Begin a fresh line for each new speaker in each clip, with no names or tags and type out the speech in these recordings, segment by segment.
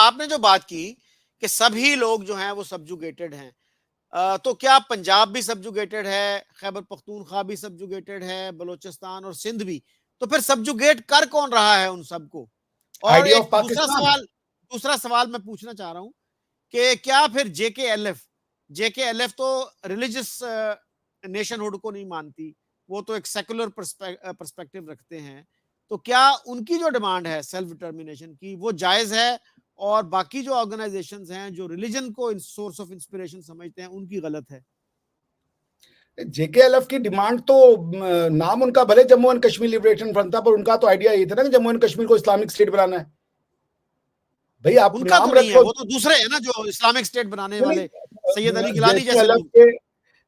आपने जो बात की कि सभी लोग जो हैं वो सब्जुगेटेड हैं, तो क्या पंजाब भी सब्जुगेटेड है, खैबर पख्तूनख्वा भी सब्जुगेटेड है, बलोचिस्तान और सिंध भी? तो फिर सब्जुगेट कर कौन रहा है उन सबको? और
आइडिया ऑफ
एक
पाकिस्तान।
दूसरा सवाल मैं पूछना चाह रहा हूं कि क्या फिर जेकेएलएफ तो रिलीजियस नेशनहुड को नहीं मानती, वो तो एक सेकुलर पर्सपेक्टिव रखते हैं, तो क्या उनकी जो डिमांड है सेल्फ डिटर्मिनेशन की वो जायज है, और बाकी जो ऑर्गेनाइजेशंस हैं जो रिलीजन को सोर्स ऑफ इंस्पिरेशन समझते हैं उनकी गलत है?
जेकेएलएफ की डिमांड तो नाम उनका भले Jammu and Kashmir liberation front था, पर उनका तो आइडिया ये था ना कि जम्मू एंड कश्मीर को इस्लामिक स्टेट बनाना है। भाई आप
उनका
नाम
तो नहीं है,
रखो।
वो तो दूसरे है ना जो इस्लामिक स्टेट बनाने वाले, सैयद अली गिलानी जैसे
जेकेएलएफ
लोग।
के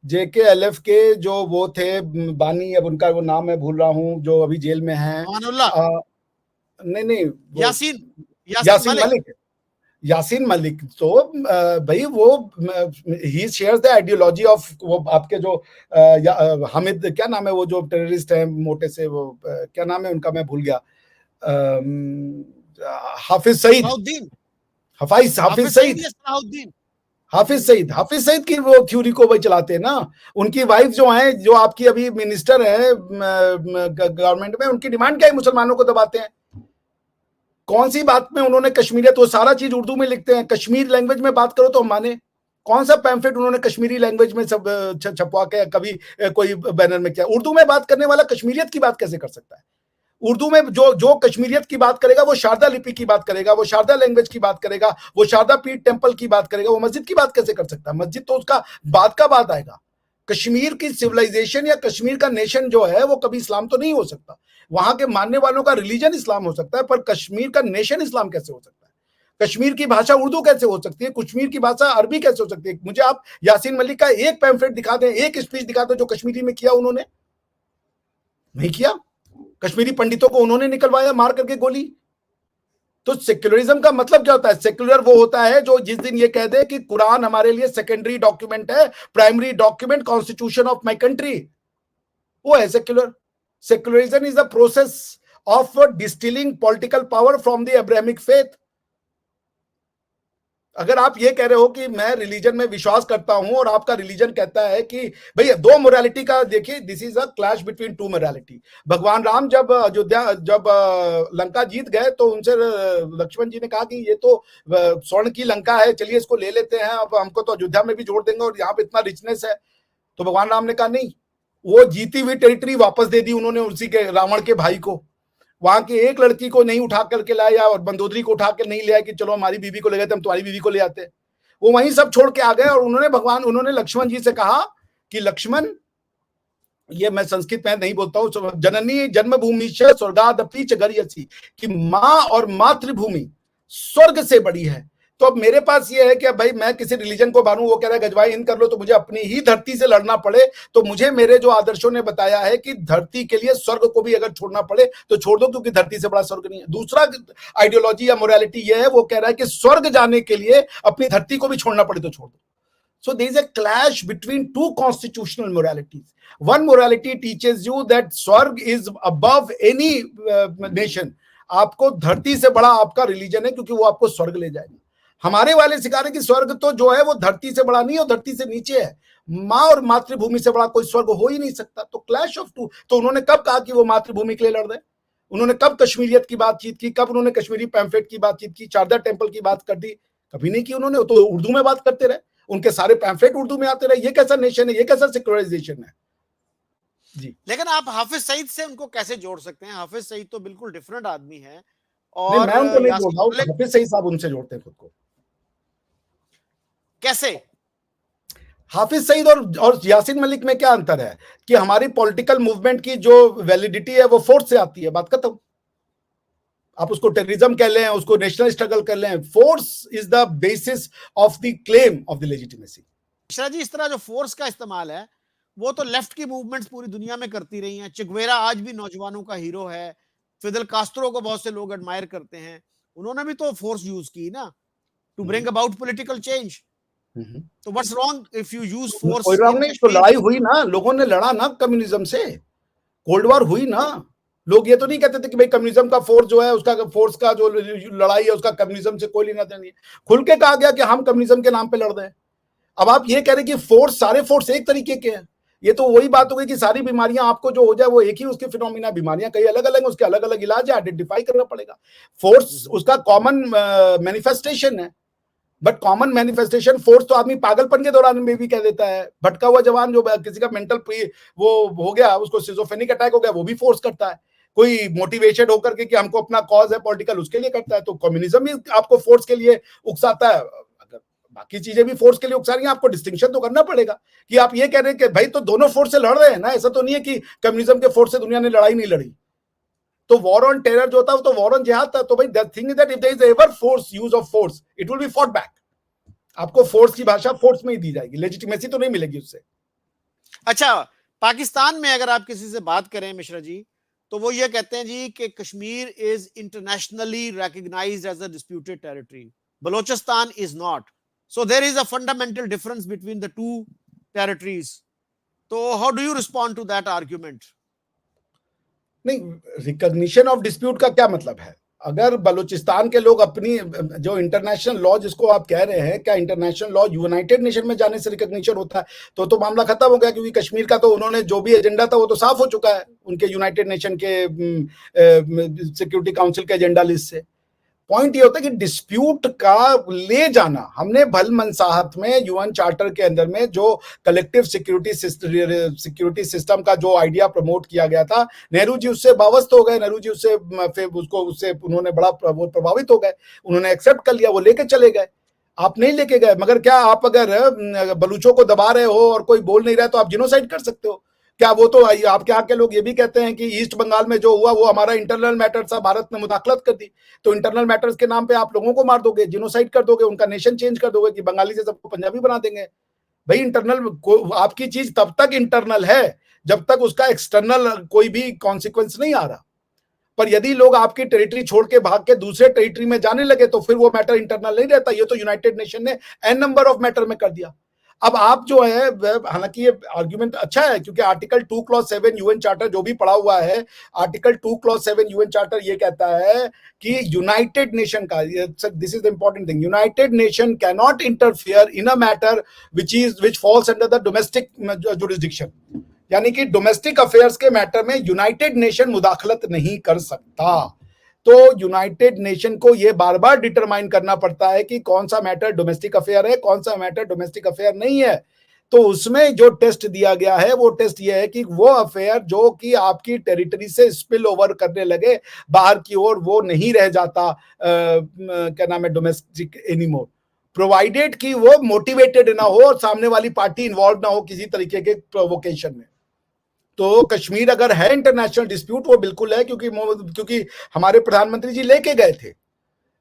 जेकेएलएफ के जो वो थे बानी, अब उनका वो नाम मैं भूल रहा हूँ, जो अभी जेल में है।
अमानुल्लाह,
नहीं वो
यासीन यासीन
यासीन
मलिक।
मलिक। यासीन मलिक तो भाई वो ही शेयर्स द आइडियोलॉजी ऑफ वो आपके जो हामिद, क्या नाम है वो जो टेररिस्ट है मोटे से, वो क्या नाम है उनका मैं भूल गया, हाफिज सईद।
सलाहुद्दीन,
हाफिज
हाफिज
सईद।
सईद या सलाहुद्दीन?
हाफिज सईद की वो थ्योरी को वही चलाते हैं ना। उनकी वाइफ जो है, जो आपकी अभी मिनिस्टर है गवर्नमेंट में, उनकी डिमांड क्या है? मुसलमानों को दबाते हैं। कौन सी बात में उन्होंने कश्मीरियत, वो सारा चीज उर्दू में लिखते हैं, कश्मीर लैंग्वेज में बात करो तो हम माने। कौन सा पैम्फलेट उन्होंने कश्मीरी लैंग्वेज में सब छपवा के कभी कोई बैनर में किया? उर्दू में बात करने वाला कश्मीरियत की बात कैसे कर सकता है? उर्दू में जो जो कश्मीरियत की बात करेगा वो शारदा लिपि की बात करेगा, वो शारदा लैंग्वेज की बात करेगा, वो शारदा पीठ टेम्पल की बात करेगा, वो मस्जिद की बात कैसे कर सकता है? मस्जिद तो उसका बाद का बात आएगा। कश्मीर की सिविलाइजेशन या कश्मीर का नेशन जो है वो कभी इस्लाम तो नहीं हो सकता। वहां के मानने वालों का रिलीजन इस्लाम हो सकता है, पर कश्मीर का नेशन इस्लाम कैसे हो सकता है? कश्मीर की भाषा उर्दू कैसे हो सकती है? कश्मीर की भाषा अरबी कैसे हो सकती है? मुझे आप यासीन मलिक का एक पैम्फलेट दिखा दें, एक स्पीच दिखा दें जो कश्मीरी में किया उन्होंने। नहीं किया। कश्मीरी पंडितों को उन्होंने निकलवाया मार करके गोली। तो सेक्युलरिज्म का मतलब क्या होता है? सेक्युलर वो होता है जो जिस दिन ये कह दे कि कुरान हमारे लिए सेकेंडरी डॉक्यूमेंट है, primary document constitution of my country, वो है secular. Secularism is the process of distilling political power from the Abrahamic faith. अगर आप ये कह रहे हो कि मैं रिलीजन में विश्वास करता हूं और आपका रिलीजन कहता है कि भैया दो मोरालिटी का, देखिए this is a clash between two morality. भगवान राम जब अयोध्या, जब लंका जीत गए तो उनसे लक्ष्मण जी ने कहा कि ये तो स्वर्ण की लंका है, चलिए इसको ले लेते हैं, अब हमको तो अयोध्या में भी जोड़ देंगे और यहाँ पे इतना रिचनेस है। तो भगवान राम ने कहा नहीं, वो जीती हुई टेरिटरी वापस दे दी उन्होंने उसी के रावण के भाई को। वहां की एक लड़की को नहीं उठा करके लाया और बंदोदरी को उठा कर नहीं लिया कि चलो हमारी बीवी को ले गए थे, हम तुम्हारी बीवी को ले आते। वो वहीं सब छोड़ के आ गए और उन्होंने लक्ष्मण जी से कहा कि लक्ष्मण, ये मैं संस्कृत में नहीं बोलता हूं, जननी जन्मभूमि स्वर्गादपि च गर्यसि, कि मां और मातृभूमि स्वर्ग से बड़ी है। तो अब मेरे पास ये है कि अब भाई मैं किसी रिलीजन को मानूं, वो कह रहा है गजवाई हिंद कर लो, तो मुझे अपनी ही धरती से लड़ना पड़े, तो मुझे मेरे जो आदर्शों ने बताया है कि धरती के लिए स्वर्ग को भी अगर छोड़ना पड़े तो छोड़ दो, क्योंकि धरती से बड़ा स्वर्ग नहीं है। दूसरा आइडियोलॉजी या मोरालिटी ये है, वो कह रहा है कि स्वर्ग जाने के लिए अपनी धरती को भी छोड़ना पड़े तो छोड़ दो। So there is a clash between two constitutional moralities. One morality teaches you that स्वर्ग is above any nation. आपको धरती से बड़ा आपका रिलीजन है, क्योंकि वो आपको स्वर्ग ले जाएगा। हमारे वाले सिखा रहे कि स्वर्ग तो जो है वो धरती से बड़ा नहीं है, धरती से नीचे है। माँ और मातृभूमि से बड़ा कोई स्वर्ग हो ही नहीं सकता। तो क्लैश ऑफ टू। तो उन्होंने कब कहा कि वो मातृभूमि के लिए लड़ रहे? उन्होंने कब कश्मीरियत की बातचीत की? कब उन्होंने कश्मीरी पैम्फलेट की बातचीत की? शारदा टेम्पल की बात कर दी? कभी नहीं की उन्होंने। तो उर्दू में बात करते रहे, उनके सारे पैम्फलेट उर्दू में आते रहे। ये कैसा नेशन है? ये कैसा सेक्युलराइजेशन है? जी।
लेकिन आप हाफिज सईद से उनको कैसे जोड़ सकते हैं? हाफिज सईद तो बिल्कुल डिफरेंट आदमी है।
नहीं,
और
मैं उनको नहीं जोड़ रहा हूं,
यासीन
हाफिज सईद साहब उनसे जोड़ते हैं खुद को।
कैसे?
हाफिज सईद और यासीन मलिक में क्या अंतर है कि हमारी पॉलिटिकल मूवमेंट की जो वैलिडिटी है वो फोर्स से आती है, बात खत्म। आप उसको टेररिज्म कह लें, उसको नेशनल स्ट्रगल कर लें, force is the basis of the claim of the legitimacy.
Mishra ji, इस तरह जो फोर्स का इस्तेमाल है वो तो लेफ्ट की मूवमेंट्स पूरी दुनिया में करती रही हैं। चिगवेरा आज भी नौजवानों का हीरो है। फिदल कास्ट्रो को बहुत से लोग एडमायर करते हैं। उन्होंने भी तो फोर्स यूज की ना, to bring about political change. तो what's wrong if you use force
कोई रॉन्ग
इन
नहीं, तो
कश्मीर?
लड़ाई हुई ना, लोगों ने लड़ा ना कम्युनिज्म से, कोल्ड वॉर हुई ना, लोग ये तो नहीं कहते थे कि भाई कम्युनिज्म का फोर्स जो है, उसका फोर्स का जो लड़ाई है उसका कम्युनिज्म से कोई लेना देना नहीं है। खुल के कहा गया कि हम कम्युनिज्म के नाम पे लड़ रहे हैं। अब आप ये कह रहे हैं कि फोर्स, सारे फोर्स एक तरीके के हैं, ये तो वही बात हो गई कि सारी बीमारियां आपको जो हो जाए वो एक ही उसके फिनोमिना, बीमारियां कई अलग अलग, उसके अलग अलग इलाज है, आइडेंटिफाई करना पड़ेगा। फोर्स उसका कॉमन मैनिफेस्टेशन है, बट कॉमन मैनिफेस्टेशन फोर्स तो आदमी पागलपन के दौरान में भी कह देता है। भटका हुआ जवान जो किसी का मेंटल वो हो गया, उसको सिजोफ्रेनिक अटैक हो गया, वो भी फोर्स करता है। कोई मोटिवेशन होकर के कि हमको अपना कॉज है पॉलिटिकल, उसके लिए करता है। तो कम्युनिज्म भी आपको फोर्स के लिए उकसाता है। अगर बाकी चीजें भी फोर्स के लिए उकसा रही हैं, आपको डिस्टिंक्शन तो करना पड़ेगा कि आप ये कह रहे हैं कि भाई तो दोनों फोर्स से लड़ रहे हैं ना। ऐसा तो नहीं है कि कम्युनिज्म के फोर्स से दुनिया ने लड़ाई नहीं लड़ी। तो वॉर ऑन टेरर जो था वो तो वॉर ऑन जिहाद था। तो भाई the thing is that if there is ever force, use of force, it will be fought back. आपको फोर्स की भाषा फोर्स में ही दी जाएगी, लेजिटिमेसी तो नहीं मिलेगी उससे।
अच्छा, पाकिस्तान में अगर आप किसी से बात करें मिश्रा जी, तो वो ये कहते हैं जी कि Kashmir is internationally recognised as a disputed territory, Balochistan is not, so there is a fundamental difference between the two territories. तो how do you respond to that argument?
नहीं, रिकॉग्निशन ऑफ डिस्प्यूट का क्या मतलब है? अगर बलूचिस्तान के लोग अपनी जो इंटरनेशनल लॉ जिसको आप कह रहे हैं, क्या इंटरनेशनल लॉ यूनाइटेड नेशन में जाने से रिकॉग्निशन होता है? तो मामला खत्म हो गया, क्योंकि कश्मीर का तो उन्होंने जो भी एजेंडा था वो तो साफ हो चुका है उनके यूनाइटेड नेशन के सिक्योरिटी काउंसिल के एजेंडा लिस्ट से। पॉइंट ये होता है कि डिस्प्यूट का ले जाना, हमने भल मनसाहत में यूएन चार्टर के अंदर में जो कलेक्टिव सिक्योरिटी सिस्टम का जो आइडिया प्रमोट किया गया था, नेहरू जी उससे वाबस्त हो गए, नेहरू जी उससे फिर उससे उन्होंने बड़ा प्रभावित हो गए, उन्होंने एक्सेप्ट कर लिया, वो लेके चले गए। आप नहीं लेके गए, मगर क्या आप अगर बलूचों को दबा रहे हो और कोई बोल नहीं रहा है तो आप जिनोसाइड कर सकते हो क्या? वो तो आपके यहाँ के लोग ये भी कहते हैं कि ईस्ट बंगाल में जो हुआ वो हमारा इंटरनल मैटर था, भारत ने मुदाखलत कर दी। तो इंटरनल मैटर्स के नाम पे आप लोगों को मार दोगे, जिनोसाइड कर दोगे, उनका नेशन चेंज कर दोगे कि बंगाली से सबको पंजाबी बना देंगे। भाई इंटरनल आपकी चीज तब तक इंटरनल है जब तक उसका एक्सटर्नल कोई भी कॉन्सिक्वेंस नहीं आ रहा। पर यदि लोग आपकी टेरिटरी छोड़ के भाग के दूसरे टेरिटरी में जाने लगे तो फिर वो मैटर इंटरनल नहीं रहता। ये तो यूनाइटेड नेशन ने एन नंबर ऑफ मैटर में कर दिया। अब आप जो है, हालांकि ये आर्ग्यूमेंट अच्छा है क्योंकि आर्टिकल 2 क्लॉज 7 यूएन चार्टर जो भी पड़ा हुआ है, आर्टिकल 2 क्लॉज 7 यूएन चार्टर ये कहता है कि यूनाइटेड नेशन का, this is the important thing, United nation can not interfere in a matter which falls under the domestic jurisdiction. यानी कि डोमेस्टिक अफेयर्स के मैटर में यूनाइटेड नेशन मुदाखलत नहीं कर सकता। तो यूनाइटेड नेशन को यह बार बार डिटरमाइन करना पड़ता है कि कौन सा मैटर डोमेस्टिक अफेयर है, कौन सा मैटर डोमेस्टिक अफेयर नहीं है। तो उसमें जो टेस्ट दिया गया है वो टेस्ट ये है कि वो अफेयर जो कि आपकी टेरिटरी से स्पिल ओवर करने लगे बाहर की ओर, वो नहीं रह जाता क्या नाम है डोमेस्टिक एनीमोर, प्रोवाइडेड कि वो मोटिवेटेड ना हो और सामने वाली पार्टी इन्वॉल्व ना हो किसी तरीके के प्रोवोकेशन में। तो कश्मीर अगर है इंटरनेशनल डिस्प्यूट, वो बिल्कुल है, क्योंकि हमारे प्रधानमंत्री जी लेके गए थे,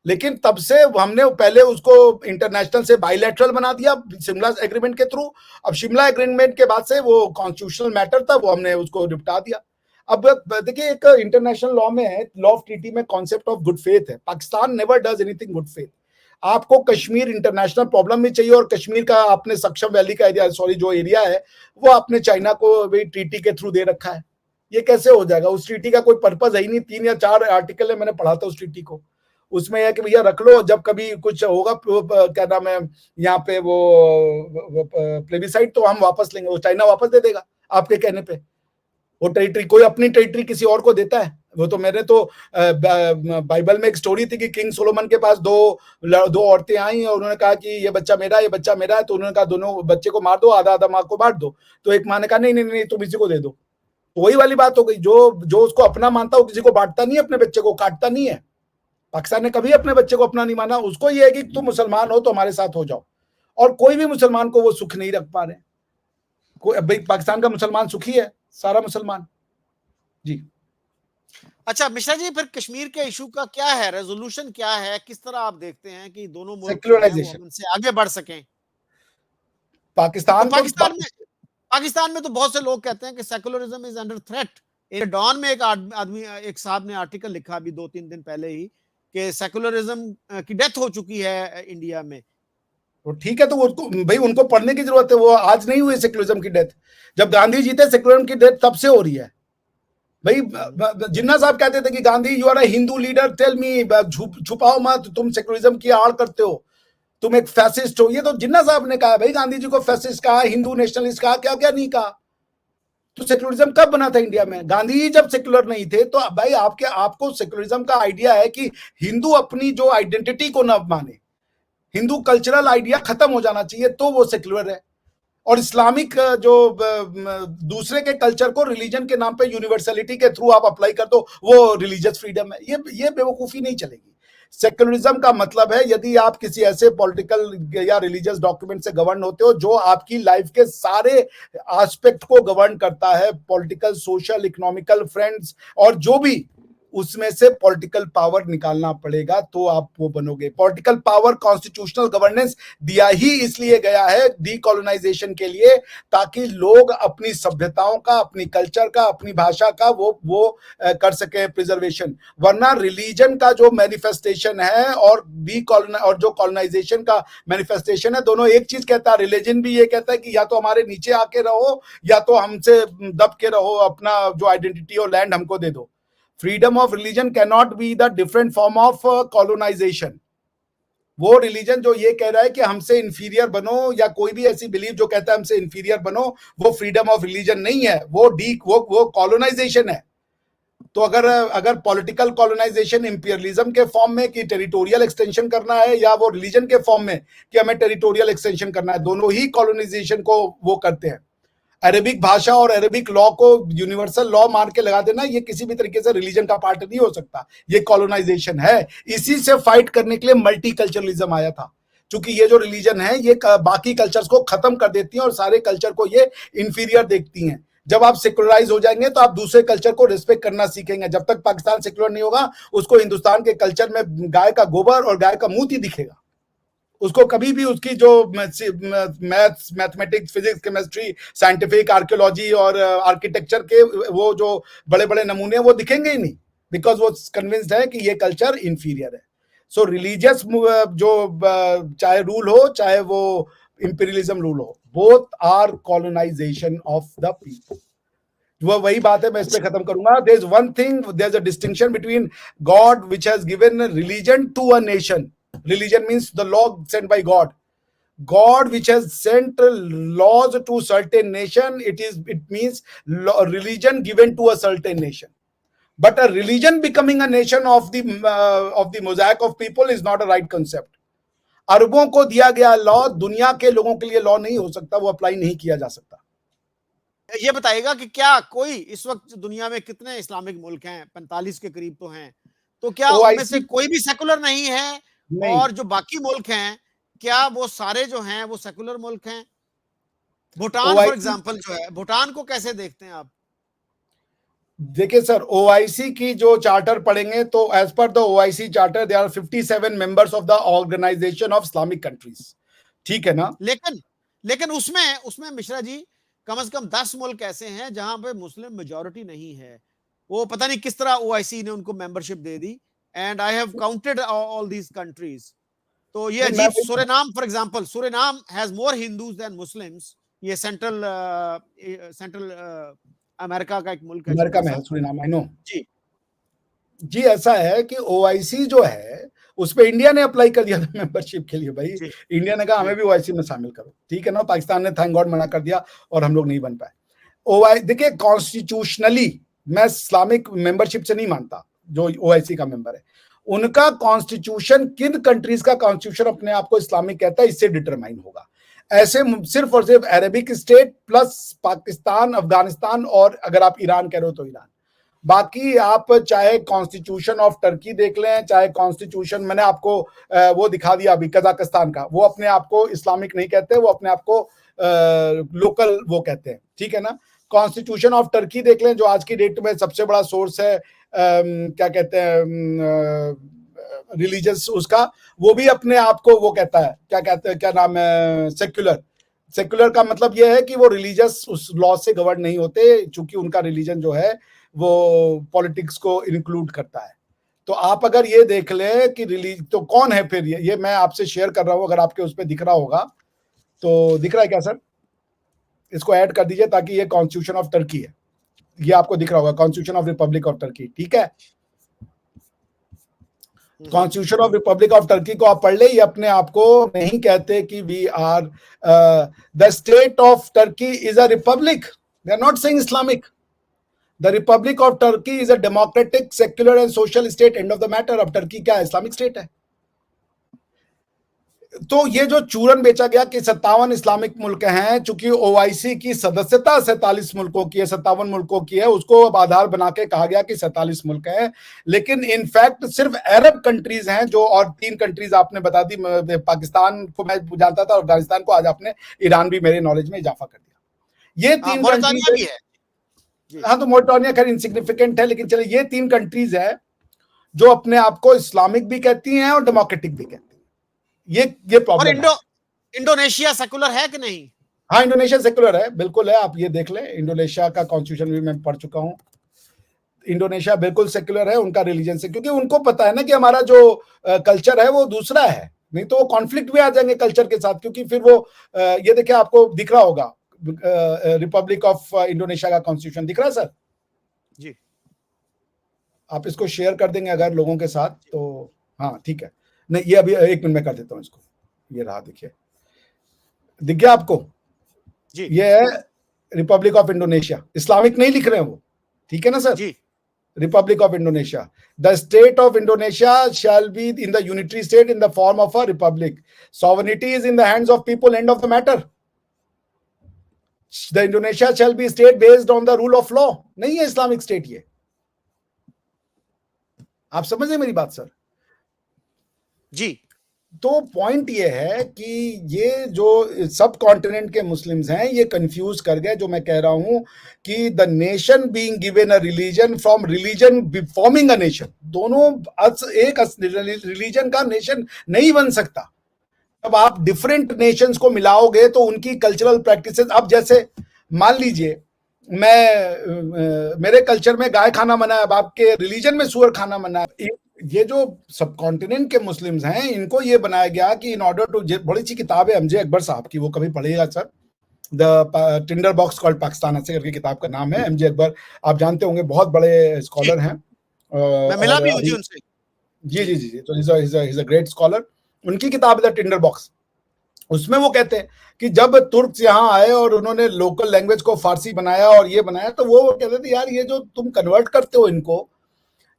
लेकिन तब से हमने पहले उसको इंटरनेशनल से बायलैटरल बना दिया शिमला एग्रीमेंट के थ्रू। अब शिमला एग्रीमेंट के बाद से वो कॉन्स्टिट्यूशनल मैटर था, वो हमने उसको निपटा दिया। अब देखिए, एक इंटरनेशनल लॉ में है, लॉ ऑफ ट्रीटी में कॉन्सेप्ट ऑफ गुड फेथ है। Pakistan never does anything good faith. आपको कश्मीर इंटरनेशनल प्रॉब्लम भी चाहिए और कश्मीर का आपने सक्षम वैली का एरिया, सॉरी जो एरिया है वो आपने चाइना को भी ट्रीटी के थ्रू दे रखा है। ये कैसे हो जाएगा? उस ट्रीटी का कोई पर्पज है ही नहीं। 3 या 4 आर्टिकल है, मैंने पढ़ा था उस ट्रीटी को। उसमें है कि भैया रख लो, जब कभी कुछ होगा क्या नाम है यहाँ पे वो प्लेबिसाइड, तो हम वापस लेंगे, वो चाइना वापस दे देगा आपके कहने पे। वो टेरिटरी, कोई अपनी टेरिटरी किसी और को देता है? वो तो मैंने तो बाइबल में एक स्टोरी थी कि किंग सोलोमन के पास दो औरतें आई और उन्होंने कहा कि ये बच्चा मेरा है, ये बच्चा मेरा है। तो उन्होंने कहा दोनों बच्चे को मार दो, आधा आधा माँ को बांट दो। तो एक माँ ने कहा नहीं नहीं नहीं, तुम इसी को दे दो। तो वही वाली बात हो गई, जो उसको अपना मानता हो किसी को बांटता नहीं है, अपने बच्चे को काटता नहीं है। पाकिस्तान ने कभी अपने बच्चे को अपना नहीं माना। उसको ये है कि तुम मुसलमान हो तो हमारे साथ हो जाओ, और कोई भी मुसलमान को वो सुख नहीं रख पा रहे। कोई भाई पाकिस्तान का मुसलमान सुखी है, सारा मुसलमान जी।
अच्छा मिश्रा जी, फिर कश्मीर के इशू का क्या है, रेजोल्यूशन क्या है, किस तरह आप देखते हैं कि दोनों मुल्क जो हैं वो उनसे आगे बढ़ सकें? तो पाकिस्तान में तो बहुत से लोग कहते हैं कि secularism is under threat. Dawn में एक आदमी, एक साहब ने आर्टिकल लिखा अभी 2-3 दिन पहले ही कि सेकुलरिज्म की डेथ हो चुकी है इंडिया में।
तो ठीक है, तो उसको भाई उनको पढ़ने की जरूरत है। वो आज नहीं हुई सेकुलरिज्म की डेथ, जब गांधी जी थे सेकुलरिज्म की डेथ तब से हो रही है। भाई जिन्ना साहब कहते थे कि Gandhi you are a Hindu leader, tell me, छुपाओ मत, तुम सेकुलरिज्म की आड़ करते हो, तुम एक फैसिस्ट हो। ये तो जिन्ना साहब ने कहा भाई, गांधी जी को फैसिस्ट कहा, हिंदू नेशनलिस्ट कहा, क्या क्या नहीं कहा। तो सेकुलरिज्म कब बना था इंडिया में? गांधी जी जब सेकुलर नहीं थे। तो भाई आपको सेकुलरिज्म का आइडिया है कि हिंदू अपनी जो आइडेंटिटी को न माने, हिंदू कल्चरल आइडिया खत्म हो जाना चाहिए, तो वो सेकुलर है। और इस्लामिक जो दूसरे के कल्चर को रिलीजन के नाम पे यूनिवर्सलिटी के थ्रू आप अप्लाई कर दो, वो रिलीजियस फ्रीडम है। ये बेवकूफी नहीं चलेगी। सेकुलरिज्म का मतलब है यदि आप किसी ऐसे पॉलिटिकल या रिलीजियस डॉक्यूमेंट से गवर्न होते हो जो आपकी लाइफ के सारे एस्पेक्ट को गवर्न करता है, पॉलिटिकल, सोशल, इकोनॉमिकल, फ्रेंड्स, और जो भी उसमें से पॉलिटिकल पावर निकालना पड़ेगा, तो आप वो बनोगे। पॉलिटिकल पावर, कॉन्स्टिट्यूशनल गवर्नेंस दिया ही इसलिए गया है डीकोलोनाइजेशन के लिए, ताकि लोग अपनी सभ्यताओं का, अपनी कल्चर का, अपनी भाषा का वो कर सके प्रिजर्वेशन। वरना रिलीजन का जो मैनिफेस्टेशन है और और जो कॉलोनाइजेशन का मैनिफेस्टेशन है, दोनों एक चीज कहता है। रिलीजन भी ये कहता है कि या तो हमारे नीचे आके रहो, या तो हमसे दब के रहो, अपना जो आइडेंटिटी और लैंड हमको दे दो। Freedom of religion can not be the different form of colonisation. वो रिलीजन जो ये कह रहा है कि हमसे इंफीरियर बनो, या कोई भी ऐसी बिलीफ जो कहता है हमसे इंफीरियर बनो, वो फ्रीडम ऑफ रिलीजन नहीं है, वो कॉलोनाइजेशन है। तो अगर पॉलिटिकल कॉलोनाइजेशन इंपीरियलिज्म के फॉर्म में कि टेरिटोरियल एक्सटेंशन करना है, या वो रिलीजन के फॉर्म में कि हमें टेरिटोरियल एक्सटेंशन करना है, दोनों ही कॉलोनाइजेशन को वो करते हैं। अरेबिक भाषा और अरेबिक लॉ को यूनिवर्सल लॉ मान के लगा देना, ये किसी भी तरीके से रिलीजन का पार्ट नहीं हो सकता, ये कॉलोनाइजेशन है। इसी से फाइट करने के लिए मल्टीकल्चरलिज्म आया था, क्योंकि ये जो रिलीजन है ये बाकी कल्चर्स को खत्म कर देती हैं और सारे कल्चर को ये इंफीरियर देखती हैं। जब आप सेकुलराइज हो जाएंगे तो आप दूसरे कल्चर को रिस्पेक्ट करना सीखेंगे। जब तक पाकिस्तान सेकुलर नहीं होगा, उसको हिंदुस्तान के कल्चर में गाय का गोबर और गाय का मूत ही दिखेगा। उसको कभी भी उसकी जो maths, mathematics, physics, chemistry, scientific, archaeology और आर्किटेक्चर के वो जो बड़े बड़े नमूने वो दिखेंगे ही नहीं, बिकॉज वो कन्विंस्ड है कि ये कल्चर इंफीरियर है। सो रिलीजियस जो चाहे रूल हो, चाहे वो इंपीरियलिज्म रूल हो, both are colonisation of the people. वो वही बात है, मैं इस पे खत्म करूंगा। There is one thing, there is a distinction between god which has given religion to a nation. Religion means the law sent by God. God which has sent laws to certain nation, it means religion given to a certain nation. But a religion becoming a nation of the mosaic of people is not a right concept. अरबों को दिया गया law दुनिया के लोगों के लिए law नहीं हो सकता, वो अप्लाई नहीं किया जा सकता।
ये बताइएगा कि क्या कोई इस वक्त दुनिया में कितने इस्लामिक मुल्क हैं? 45 के करीब तो हैं। तो क्या उनमें से कोई भी सेकुलर नहीं है?
नहीं।
और जो बाकी मुल्क हैं, क्या वो सारे जो हैं वो सेकुलर मुल्क हैं? भूटान फॉर एग्जांपल जो है, भूटान को कैसे देखते हैं आप?
देखिए सर, ओआईसी की जो चार्टर पढ़ेंगे तो as per the OIC charter they are 57 members of the organisation of Islamic countries. ठीक है ना?
लेकिन उसमें मिश्रा जी कम से कम 10 मुल्क ऐसे हैं जहां पे मुस्लिम मेजॉरिटी नहीं है। वो पता नहीं किस तरह ओआईसी ने उनको मेंबरशिप दे दी। And I have counted all these countries. तो ये अजीब, Suriname for example, Suriname has more Hindus than Muslims. ये सेंट्रल अमेरिका का एक मुल्क है,
अमेरिका
छोटा
में
सा।
है सुरीनाम, आई नो
जी
जी। ऐसा है कि ओआईसी जो है उस पे इंडिया ने अप्लाई कर दिया था मेंबरशिप के लिए। भाई
जी
इंडिया ने कहा हमें भी ओआईसी में शामिल करो, ठीक है ना? पाकिस्तान ने थैंक गॉड मना कर दिया और हम लोग नहीं बन पाए। ओआई देखिए, कॉन्स्टिट्यूशनली मैं इस्लामिक मेंबरशिप से नहीं मानता जो ओआईसी का मेंबर है। उनका कॉन्स्टिट्यूशन किन कंट्रीज का कॉन्स्टिट्यूशन अपने आप को इस्लामिक कहता है, इससे डिटरमाइन होगा। ऐसे सिर्फ और सिर्फ Arabic state plus Pakistan, Afghanistan, और अगर आप ईरान कह रहे हो तो ईरान। बाकी आप चाहे कॉन्स्टिट्यूशन ऑफ टर्की देख लें, चाहे कॉन्स्टिट्यूशन, मैंने आपको वो दिखा दिया अभी कजाकिस्तान का, वो अपने आप को इस्लामिक नहीं कहते, वो अपने आप को लोकल वो कहते हैं, ठीक है ना? कॉन्स्टिट्यूशन ऑफ टर्की देख लें जो आज की डेट में सबसे बड़ा सोर्स है, क्या कहते हैं, रिलीजियस उसका, वो भी अपने आप को वो कहता है, क्या कहते हैं, क्या नाम है, सेक्युलर। सेक्युलर का मतलब यह है कि वो रिलीजियस उस लॉ से गवर्न नहीं होते, चूंकि उनका रिलीजन जो है वो पॉलिटिक्स को इंक्लूड करता है। तो आप अगर ये देख ले कि तो कौन है फिर ये मैं आपसे शेयर कर रहा हूं, अगर आपके उस पर दिख रहा होगा तो। दिख रहा है क्या सर? इसको ऐड कर दीजिए ताकि ये कॉन्स्टिट्यूशन ऑफ टर्की है, ये आपको दिख रहा होगा, constitution of Republic of Turkey, ठीक है। Constitution of Republic of Turkey को आप पढ़ ले, ये अपने आप को नहीं कहते कि we are the state of Turkey is a republic, they are not saying Islamic. The republic of Turkey is a democratic secular and social state, end of the matter. अब टर्की क्या है? इस्लामिक स्टेट है। तो ये जो चूरन बेचा गया कि 57 इस्लामिक मुल्क हैं, चूंकि ओआईसी की सदस्यता 47 मुल्कों की है, 57 मुल्कों की है, उसको अब आधार बना के कहा गया कि 47 मुल्क हैं, लेकिन इनफैक्ट सिर्फ अरब कंट्रीज हैं जो, और 3 कंट्रीज आपने बता दी, पाकिस्तान को मैं जानता था, अफगानिस्तान को, आज आपने ईरान भी मेरे नॉलेज में इजाफा कर दिया। ये 3
मोरिटानिया भी
कंट्रीज
है।
हाँ, तो मोरिटानिया खैर इनसिग्निफिकेंट है, लेकिन चलिए ये 3 कंट्रीज है जो अपने आप को इस्लामिक भी कहती हैं और डेमोक्रेटिक भी कहती हैं। ये प्रॉब्लम है।
इंडोनेशिया सेकुलर है कि नहीं?
हाँ, इंडोनेशिया सेकुलर है, बिल्कुल है। आप ये देख लें, इंडोनेशिया का कॉन्स्टिट्यूशन भी मैं पढ़ चुका हूं। इंडोनेशिया बिल्कुल सेकुलर है, उनका रिलीजन से, क्योंकि उनको पता है ना कि हमारा जो कल्चर है वो दूसरा है, नहीं तो वो कॉन्फ्लिक्ट भी आ जाएंगे कल्चर के साथ, क्योंकि फिर वो ये देखिए, आपको दिख रहा होगा रिपब्लिक ऑफ इंडोनेशिया का कॉन्स्टिट्यूशन दिख रहा है सर
जी।
आप इसको शेयर कर देंगे अगर लोगों के साथ तो? हाँ ठीक है, नहीं ये अभी 1 मिनट में कर देता हूँ इसको। ये रहा, देखिए, दिख गया आपको
जी।
ये है रिपब्लिक ऑफ इंडोनेशिया। इस्लामिक नहीं लिख रहे हैं वो, ठीक है ना sir
ji.
Republic of Indonesia, the state of Indonesia shall be in the unitary state in the form of a republic, sovereignty is in the hands of people, and of the matter. The Indonesia shall be state based on the rule of law. नहीं है Islamic state ये, आप समझ रहे मेरी बात sir?
जी।
तो point ये है कि ये जो सब कॉन्टिनेंट के मुस्लिम्स हैं ये कंफ्यूज कर गए, जो मैं कह रहा हूं कि the nation being given a religion from religion forming a nation, दोनों एक रिलीजन का नेशन नहीं बन सकता। अब आप डिफरेंट नेशंस को मिलाओगे तो उनकी कल्चरल प्रैक्टिसेस, अब जैसे मान लीजिए मेरे कल्चर में गाय खाना मना है, अब आपके रिलीजन में सुअर खाना मना है। ये जो सब कॉन्टिनेंट के मुस्लिम्स हैं इनको ये बनाया गया कि इन ऑर्डर टू, बड़ी सी किताब है एमजे अकबर साहब की, वो कभी पढ़िएगा sir, the Tinder box called Pakistan, ऐसे करके किताब का नाम है। एमजे अकबर आप जानते होंगे, बहुत बड़े स्कॉलर हैं।
मैं मिला भी हूं जी उनसे।
जी जी जी, तो इज अ ग्रेट स्कॉलर। उनकी किताब है द टिंडर बॉक्स। उसमें वो कहते हैं कि जब तुर्क्स यहाँ आए और उन्होंने लोकल लैंग्वेज को फारसी बनाया और ये बनाया, तो वो कहते थे यार ये जो तुम कन्वर्ट करते हो इनको,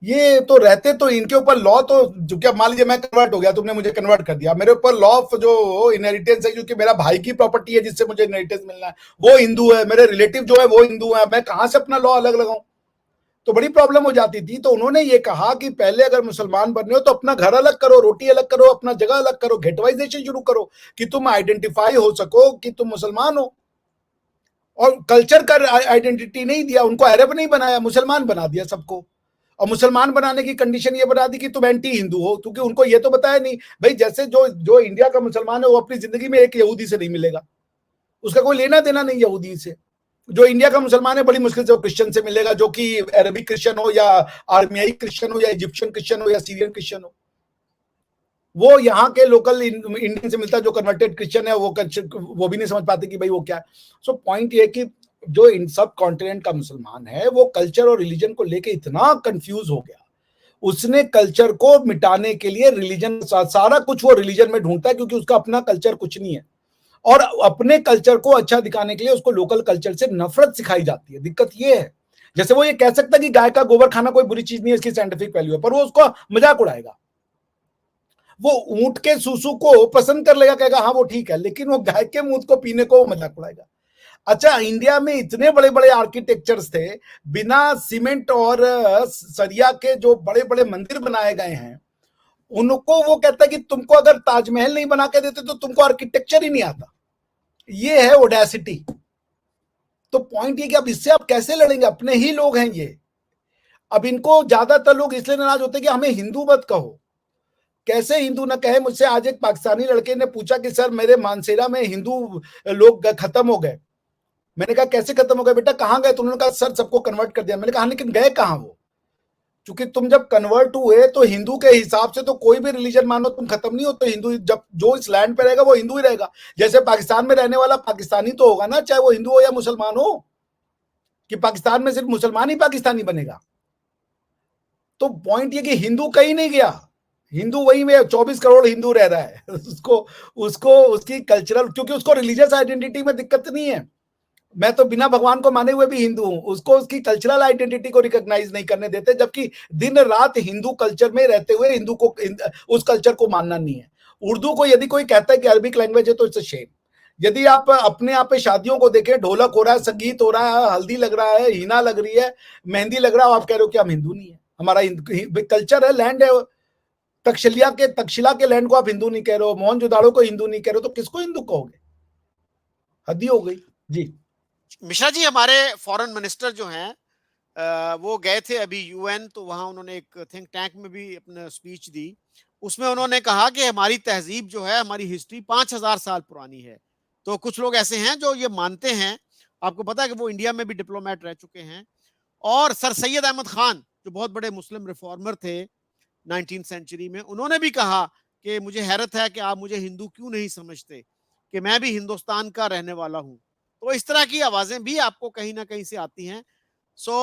ये तो रहते तो इनके ऊपर लॉ, तो जो क्या मान लीजिए मैं कन्वर्ट हो गया, तुमने मुझे कन्वर्ट कर दिया, मेरे ऊपर लॉ ऑफ जो इनहेरिटेंस है, क्योंकि मेरा भाई की प्रॉपर्टी है जिससे मुझे इनहेरिटेंस मिलना है, वो हिंदू है, मेरे रिलेटिव जो है वो हिंदू है, मैं कहां से अपना लॉ अलग लगाऊं? तो बड़ी प्रॉब्लम हो जाती थी। तो उन्होंने ये कहा कि पहले अगर मुसलमान बनने हो तो अपना घर अलग करो, रोटी अलग करो, अपना जगह अलग करो, गेटवाइजेशन शुरू करो कि तुम आइडेंटिफाई हो सको कि तुम मुसलमान हो। और कल्चर का आइडेंटिटी नहीं दिया उनको, अरब नहीं बनाया, मुसलमान बना दिया सबको। और मुसलमान बनाने की कंडीशन ये बना दी कि तुम एंटी हिंदू हो, क्योंकि उनको ये तो बताया नहीं भाई, जैसे जो इंडिया का मुसलमान है वो अपनी जिंदगी में एक यहूदी से नहीं मिलेगा, उसका कोई लेना देना नहीं यहूदी से। जो इंडिया का मुसलमान है बड़ी मुश्किल से वो क्रिश्चियन से मिलेगा, जो कि अरबिक क्रिश्चियन हो या आर्मियाई क्रिश्चियन हो या इजिप्शियन क्रिश्चियन हो या सीरियन क्रिश्चियन हो। वो यहाँ के लोकल इंडियन से मिलता है, जो कन्वर्टेड क्रिश्चियन है वो भी नहीं समझ पाते कि भाई वो क्या है। सो पॉइंट ये कि जो इन सब कॉन्टिनेंट का मुसलमान है वो कल्चर और रिलीजन को लेके इतना कंफ्यूज हो गया, उसने कल्चर को मिटाने के लिए रिलीजन, सारा कुछ वो रिलीजन में ढूंढता है, क्योंकि उसका अपना कल्चर कुछ नहीं है। और अपने कल्चर को अच्छा दिखाने के लिए उसको लोकल कल्चर से नफरत सिखाई जाती है। दिक्कत ये है, जैसे वो ये कह सकता है कि गाय का गोबर खाना कोई बुरी चीज नहीं है, इसकी साइंटिफिक वैल्यू है, पर वो उसको मजाक उड़ाएगा। वो ऊंट के सूसू को पसंद कर लेगा, कहेगा हाँ वो ठीक है, लेकिन वो गाय के मूत को पीने को मजाक उड़ाएगा। अच्छा, इंडिया में इतने बड़े बड़े आर्किटेक्चर्स थे, बिना सीमेंट और सरिया के जो बड़े बड़े मंदिर बनाए गए हैं, उनको वो कहता है कि तुमको अगर ताजमहल नहीं बना के देते तो तुमको आर्किटेक्चर ही नहीं आता। ये है ओडेसिटी। तो पॉइंट ये कि अब इससे आप कैसे लड़ेंगे? अपने ही लोग हैं ये। अब इनको ज्यादातर लोग इसलिए नाराज होते हैं कि हमें हिंदू मत कहो। कैसे हिंदू ना कहे? मुझसे आज एक पाकिस्तानी लड़के ने पूछा कि सर मेरे मानसेरा में हिंदू लोग खत्म हो गए। मैंने कहा कैसे खत्म हो गए बेटा, कहां गए? तो उन्होंने कहा सर सबको कन्वर्ट कर दिया। मैंने कहा लेकिन गए कहां वो? क्योंकि तुम जब कन्वर्ट हुए तो हिंदू के हिसाब से तो कोई भी रिलीजन मानो तुम खत्म नहीं हो, तो हिंदू जब जो इस लैंड पे रहेगा वो हिंदू ही रहेगा। जैसे पाकिस्तान में रहने वाला पाकिस्तानी तो होगा ना, चाहे वो हिंदू हो या मुसलमान हो। कि पाकिस्तान में सिर्फ मुसलमान ही पाकिस्तानी बनेगा। तो पॉइंट ये कि हिंदू कहीं नहीं गया, हिंदू वही में 24 करोड़ हिंदू रह रहा है उसको उसको उसकी कल्चरल, क्योंकि उसको रिलीजियस आइडेंटिटी में दिक्कत नहीं है। मैं तो बिना भगवान को माने हुए भी हिंदू हूं, उसको उसकी कल्चरल आइडेंटिटी को रिकॉग्नाइज नहीं करने देते, जबकि दिन रात हिंदू कल्चर में रहते हुए हिंदू को उस कल्चर को मानना नहीं है। उर्दू को यदि कोई कहता है कि अरबिक लैंग्वेज है तो इट्स अ शेम। यदि आप अपने यहाँ पे शादियों को देखें, ढोलक हो रहा है, संगीत हो रहा है, हल्दी लग रहा है, हीना लग रही है, मेहंदी लग रहा है, आप कह रहे हो कि हम हिंदू नहीं है। हमारा कल्चर है, लैंड है। तक्षशिला के लैंड को आप हिंदू नहीं कह रहे हो, मोहनजोदाड़ो को हिंदू नहीं कह रहे हो, तो किसको हिंदू कहोगे? हद ही हो गई जी।
मिश्रा जी, हमारे फॉरेन मिनिस्टर जो हैं वो गए थे अभी यूएन, तो वहां उन्होंने एक थिंक टैंक में भी अपना स्पीच दी। उसमें उन्होंने कहा कि हमारी तहजीब जो है, हमारी हिस्ट्री 5000 साल पुरानी है। तो कुछ लोग ऐसे हैं जो ये मानते हैं। आपको पता है कि वो इंडिया में भी डिप्लोमेट रह चुके हैं। और सर सैयद अहमद खान, जो बहुत बड़े मुस्लिम रिफॉर्मर थे 19th सेंचुरी में, उन्होंने भी कहा कि मुझे हैरत है कि आप मुझे हिंदू क्यों नहीं समझते, कि मैं भी हिंदुस्तान का रहने वाला हूं। तो इस तरह की आवाजें भी आपको कहीं ना कहीं से आती हैं। So,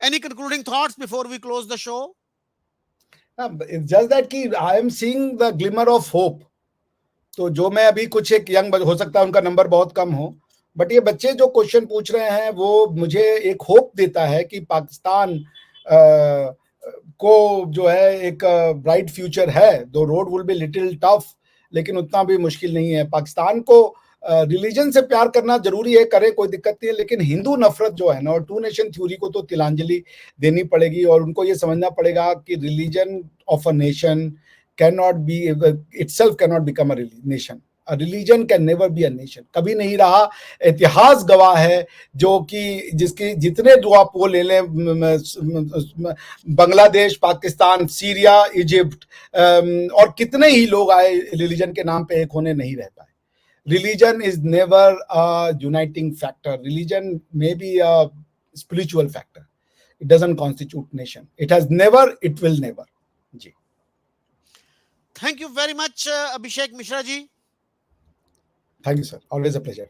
any concluding thoughts before we close the show?
It's just that कि I am seeing the glimmer of hope। तो जो मैं अभी कुछ एक यंग, हो सकता है उनका नंबर बहुत कम हो, बट ये बच्चे जो क्वेश्चन पूछ रहे हैं वो मुझे एक होप देता है कि पाकिस्तान को जो है एक ब्राइट फ्यूचर है। दो road will be little tough, लेकिन उतना भी मुश्किल नहीं है। पाकिस्तान को रिलीजन से प्यार करना जरूरी है, करे, कोई दिक्कत नहीं है, लेकिन हिंदू नफरत जो है ना, और टू नेशन थ्योरी को तो तिलांजलि देनी पड़ेगी, और उनको ये समझना पड़ेगा कि religion of a nation cannot be, itself cannot become a nation। A religion can never be a nation। कभी नहीं रहा। इतिहास गवाह है, जो कि जिसकी जितने जो आप वो ले लें, बांग्लादेश, पाकिस्तान, सीरिया, इजिप्ट, और कितने ही लोग आए रिलीजन के नाम पे एक होने नहीं रह पाए। Religion is never a uniting factor। Religion may be a spiritual factor। It doesn't constitute nation। It has never, it will never। Ji.
Thank you very much, Abhishek Mishra ji.
Thank you, sir। Always a pleasure।